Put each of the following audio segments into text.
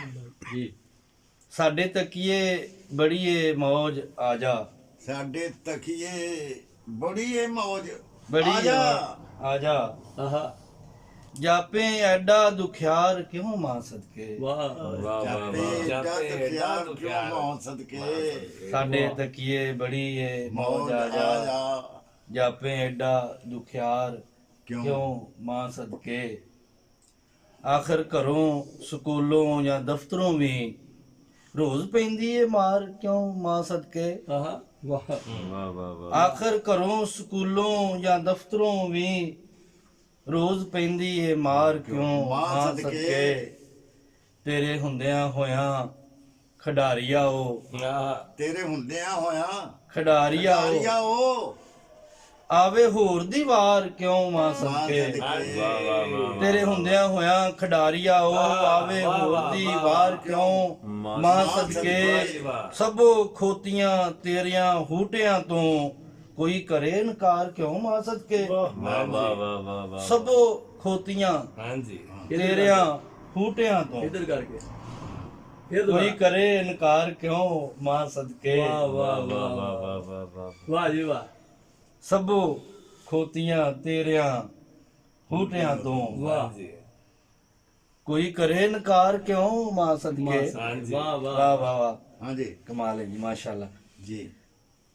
जी साडे तकिए बड़ी ए मौज आजा, साडे तकिए बड़ी है मौज बड़ी आजा। आजा। आहा जापे एडा दुखियार क्यों मां सदके, वाह वाह जापे वाह प्यार क्यों मौज सदके, साडे तकिए बड़ी ए मौज मौज आजा। आजा। जापे एडा दुखियार क्यों? क्यों मां सदके। आखिर घरों स्कूलों या दफ्तरों में रोज पैंदी ए मार क्यों मां सदके। आहा वाह वाह वाह आखिर घरों स्कूलों या दफ्तरों में रोज पैंदी ए मार क्यों मां मां सदके। सदके। तेरे ਹੁੰਦਿਆਂ ਹੋਇਆਂ ਖਿਡਾਰੀਆ ਉਹ, आहा तेरे ਹੁੰਦਿਆਂ ਹੋਇਆ ਖਿਡਾਰੀਆ ਖਿਡਾਰੀਆ ਉਹ ਉਹ ਆਵੇ ਹੋਰ ਦੀ ਵਾਰ ਕਿਉਂ ਮਾਂ ਮਾਂ ਸਦਕੇ। ਸਦਕੇ। वाह वाह वाह ਤੇਰੇ ਹੁੰਦਿਆਂ ਹੋਇਆਂ ਖਿਡਾਰੀਆ ਉਹ ਆਵੇ ਹੋਰ ਦੀ ਵਾਰ ਕਿਉਂ ਮਾਂ ਸਦਕੇ। ਸਭੋ ਖੋਤੀਆਂ ਤੇਰੀਆਂ ਹੂਟਿਆਂ ਤੋਂ ਕੋਈ ਕਰੇ ਇਨਕਾਰ ਕਿਉਂ ਮਾਂ ਸਦਕੇ। वाह वाह वाह वाह ਸਭੋ ਖੋਤੀਆਂ हाँ जी ਤੇਰੀਆਂ ਹੂਟਿਆਂ ਤੋਂ इधर करके फिर ਕੋਈ ਕਰੇ ਇਨਕਾਰ ਕਿਉਂ ਮਾਂ ਸਦਕੇ। वाह वाह वाह वाह वाह वाह वाह वाह जी वाह ਸਭੋ ਖੋਤੀਆਂ ਤੇਰੀਆਂ ਹੂਟਿਆਂ ਤੋਂ वाह जी ਕੋਈ ਕਰੇ ਇਨਕਾਰ ਕਿਉਂ ਮਾਂ ਸਦਕੇ। हाँ जी वाह वाह ਵਾਹ ਵਾਹ ਵਾਹ ਹਾਂਜੀ ਕਮਾਲ ਹੈ ਜੀ ਮਾਸ਼ਾਅੱਲਾ। ਜੀ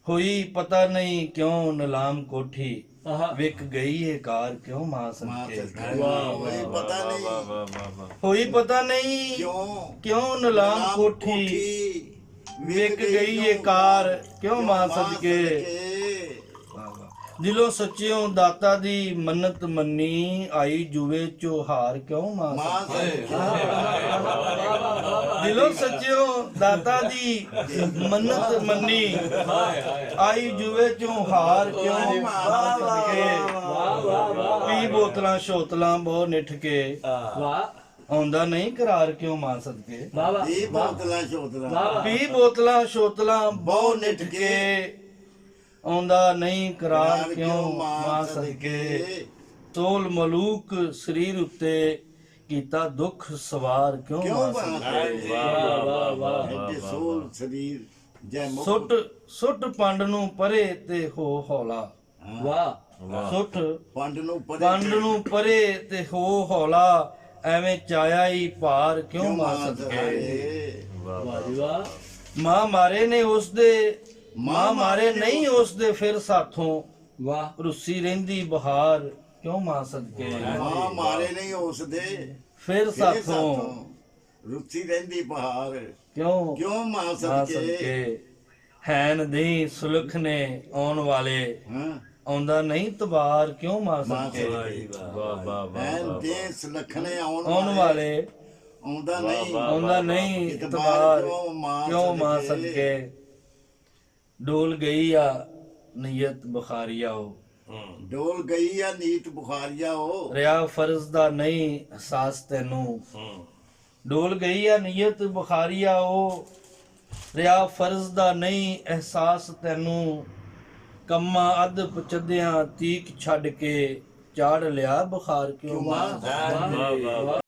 ਹੋਈ ਪਤਾ ਨਹੀਂ ਕਿਉਂ ਨਿਲਾਮ ਕੋਠੀ आहा ਵਿਕ ਗਈ ਏ ਕਾਰ ਕਿਉਂ ਮਾਂ ਮਾਂ ਸਦਕੇ। ਸਦਕੇ। वाह ਕੋਈ वाह ਪਤਾ वाह ਨਹੀਂ वाह वाह वाह वाह ਹੋਈ ਪਤਾ ਨਹੀਂ ਕਿਉਂ ਕਿਉਂ ਨਿਲਾਮ ਕੋਠੀ ਵਿਕ ਗਈ ਏ ਕਾਰ ਕਿਉਂ ਮਾਂ ਸਦਕੇ। ਵਾਹ ਵਾਹ। ਦਿਲੋਂ ਸੱਚਿਓ ਦਾਤਾ ਦੀ ਮੰਨਤ ਮੰਨੀ ਆਈ ਜੂਵੇ ਚੋ ਹਾਰ ਕਿਉਂ ਮਾਂ ਮਾਂ ਸਦਕੇ। ਸਦਕੇ। ਦਿਲੋਂ ਸੱਚਿਓ ਦਾਤਾ ਦੀ ਮੰਨਤ ਮੰਨੀ ਆਈ ਜੂਵੇ ਚੋਂ ਹਾਰ ਕਿਉਂ ਮਾਂ ਸਦਕੇ। वाह वाह वाह ਪੀ ਬੋਤਲਾਂ ਸ਼ੋਤਲਾਂ ਬਹੁ ਨਿੱਠ ਕੇ वाह ਆਉਂਦਾ ਨਹੀਂ ਕਰਾਰ ਕਿਉਂ ਮਾਂ ਸਦਕੇ। वाह वाह ਇਹ ਬੋਤਲਾਂ ਸ਼ੋਤਲਾਂ वाह ਪੀ ਬੋਤਲਾਂ ਸ਼ੋਤਲਾਂ ਬਹੁ ਨਿੱਠ ਕੇ ਆਉਂਦਾ ਨਹੀਂ ਕਰਾਰ ਕਿਉਂ ਮਾਂ ਸਦਕੇ। ਤੋਲ ਮਲੂਕ ਸਰੀਰ ਉੱਤੇ ਕੀਤਾ ਦੁੱਖ ਸਵਾਰ ਕਿਉਂ ਕਿਉਂ ਮਾਂ ਬਣਾ ਸਦਕੇ। वाह वाह वाह ਐਡੇ ਸੋਲ ਸਰੀਰ ਜੈ ਮੁਖ ਸੁੱਟ ਸੁੱਟ ਪੰਡ ਨੂੰ ਪਰੇ ਤੇ ਹੋ ਹੌਲਾ। वाह ਸੁੱਟ ਪੰਡ ਨੂੰ ਪਰੇ ਪੰਡ ਨੂੰ ਪਰੇ ਤੇ ਹੋ ਹੌਲਾ ਐਵੇਂ ਚਾਇਆ ਹੀ ਭਾਰ ਕਿਉਂ ਮਾਂ ਸਦਕੇ। वाह जी वाह ਮਾਂ ਮਾਰੇ ਨੇ ਉਸ ਦੇ ਮਾਂ ਮਾਰੇ ਨਹੀਂ ਉਸ ਦੇ ਫਿਰ ਸਾਥੋਂ वाह ਰੁੱਸੀ ਰਹਿੰਦੀ ਬਹਾਰ ਕਿਉਂ ਮਾਂ ਸਦਕੇ। ਮਾਂ ਮਾਰੇ ਨਹੀਂ ਉਸ ਦੇ ਫਿਰ ਤੇਰੇ ਸਾਥੋਂ ਰੁੱਸੀ ਰਹਿੰਦੀ ਪਹਾੜ ਕਿਉਂ ਕਿਉਂ ਮਾਂ ਮਾਂ ਸਦਕੇ। ਸਦਕੇ। ਹੈਨ ਦੀ ਸੁਲਖ ਨੇ ਆਉਣ ਵਾਲੇ ਹਾਂ ਆਉਂਦਾ ਨਹੀਂ ਤਬਾਰ ਕਿਉਂ ਮਾਂ ਮਾਂ ਸਦਕੇ। ਸਦਕੇ। वाह वाह वाह ਐਨ ਦੇਸ ਲਖਣੇ ਆਉਣ ਵਾਲੇ ਆਉਂਦਾ ਨਹੀਂ ਆਉਂਦਾ ਨਹੀਂ ਇਤਬਾਰ ਇਤਬਾਰ ਕਿਉਂ ਮਾਂ ਸਦਕੇ। ਡੋਲ ਗਈ ਆ ਨੀਅਤ ਬੁਖਾਰੀਆ ਉਹ ਡੋਲ ਗਈ ਆ ਨੀਤ ਬੁਖਾਰੀਆ ਉਹ ਰਿਆ ਫਰਜ਼ ਦਾ ਨਹੀਂ ਅਹਿਸਾਸ ਤੈਨੂੰ। ਡੋਲ ਗਈ ਆ ਨੀਅਤ ਬੁਖਾਰੀਆ ਉਹ ਰਿਆ ਫਰਜ਼ ਦਾ ਨਹੀਂ ਅਹਿਸਾਸ ਤੈਨੂੰ। ਕੰਮਾਂ ਅੱਧ ਪਚਦਿਆਂ ਤੀਕ ਛੱਡ ਕੇ ਚਾੜ ਲਿਆ ਬੁਖਾਰ ਕਿਉਂ ਮਾਂ ਵਾਹ वाह वाह